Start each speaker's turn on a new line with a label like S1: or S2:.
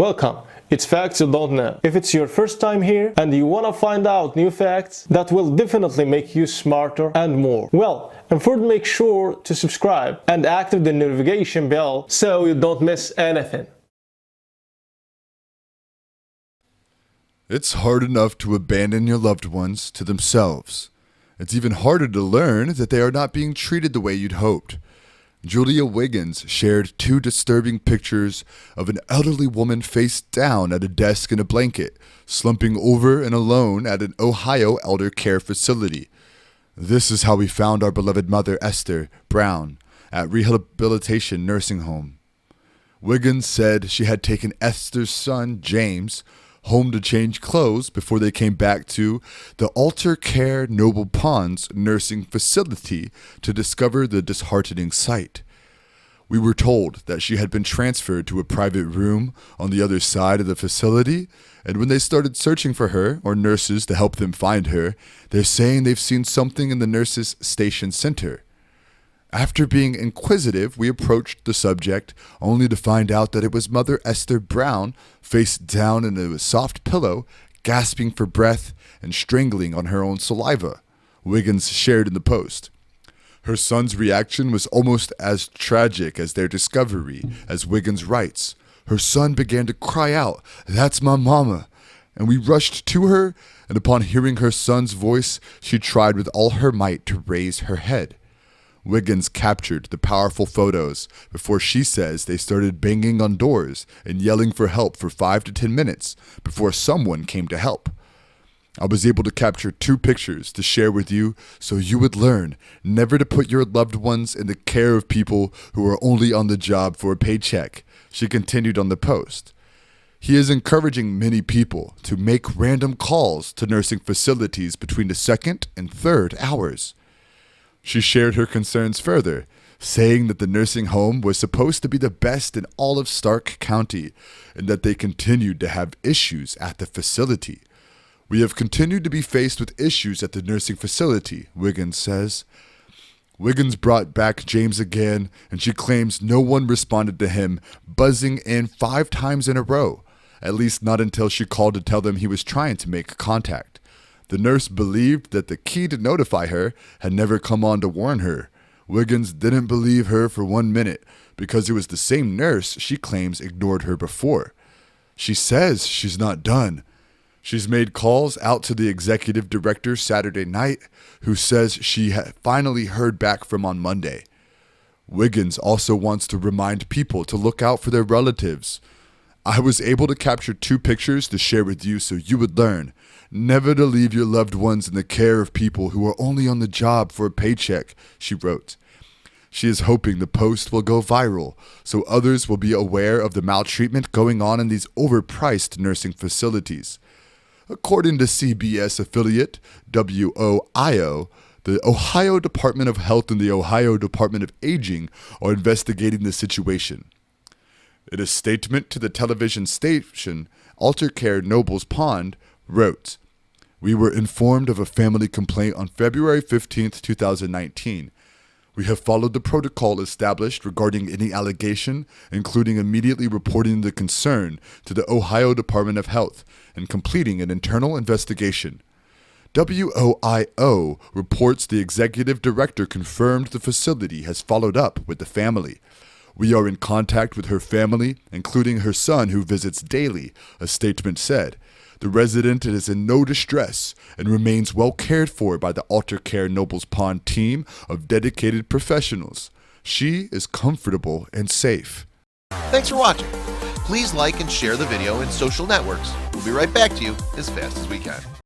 S1: Welcome. It's Facts You Don't Know. If it's your first time here and you want to find out new facts that will definitely make you smarter and more, well, and first make sure to subscribe and activate the notification bell so you don't miss anything.
S2: It's hard enough to abandon your loved ones to themselves. It's even harder to learn that they are not being treated the way you'd hoped. Julia Wiggins shared 2 disturbing pictures of an elderly woman face down at a desk in a blanket, slumping over and alone at an Ohio elder care facility. This is how we found our beloved mother, Esther Brown, at Rehabilitation Nursing Home. Wiggins said she had taken Esther's son, James, home to change clothes before they came back to the Alter Care Noble Ponds nursing facility to discover the disheartening sight. We were told that she had been transferred to a private room on the other side of the facility, and when they started searching for her, or nurses to help them find her, they're saying they've seen something in the nurses' station center. After being inquisitive, we approached the subject, only to find out that it was Mother Esther Brown, face down in a soft pillow, gasping for breath and strangling on her own saliva, Wiggins shared in the post. Her son's reaction was almost as tragic as their discovery, as Wiggins writes. Her son began to cry out, "That's my mama," and we rushed to her, and upon hearing her son's voice, she tried with all her might to raise her head. Wiggins captured the powerful photos before she says they started banging on doors and yelling for help for 5 to 10 minutes before someone came to help. I was able to capture 2 pictures to share with you so you would learn never to put your loved ones in the care of people who are only on the job for a paycheck, she continued on the post. He is encouraging many people to make random calls to nursing facilities between the 2nd and 3rd hours. She shared her concerns further, saying that the nursing home was supposed to be the best in all of Stark County and that they continued to have issues at the facility. We have continued to be faced with issues at the nursing facility, Wiggins says. Wiggins brought back James again, and she claims no one responded to him, buzzing in 5 times in a row, at least not until she called to tell them he was trying to make contact. The nurse believed that the key to notify her had never come on to warn her. Wiggins didn't believe her for 1 minute because it was the same nurse she claims ignored her before. She says she's not done. She's made calls out to the executive director Saturday night, who says she had finally heard back from on Monday. Wiggins also wants to remind people to look out for their relatives. I was able to capture 2 pictures to share with you so you would learn never to leave your loved ones in the care of people who are only on the job for a paycheck, she wrote. She is hoping the post will go viral so others will be aware of the maltreatment going on in these overpriced nursing facilities. According to CBS affiliate WOIO, the Ohio Department of Health and the Ohio Department of Aging are investigating the situation. In a statement to the television station, Alter Care Nobles Pond wrote, "We were informed of a family complaint on February 15, 2019. We have followed the protocol established regarding any allegation, including immediately reporting the concern to the Ohio Department of Health and completing an internal investigation." WOIO reports the executive director confirmed the facility has followed up with the family. "We are in contact with her family, including her son who visits daily," a statement said. "The resident is in no distress and remains well cared for by the Alter Care Nobles Pond team of dedicated professionals. She is comfortable and safe."
S3: Thanks for watching. Please like and share the video in social networks. We'll be right back to you as fast as we can.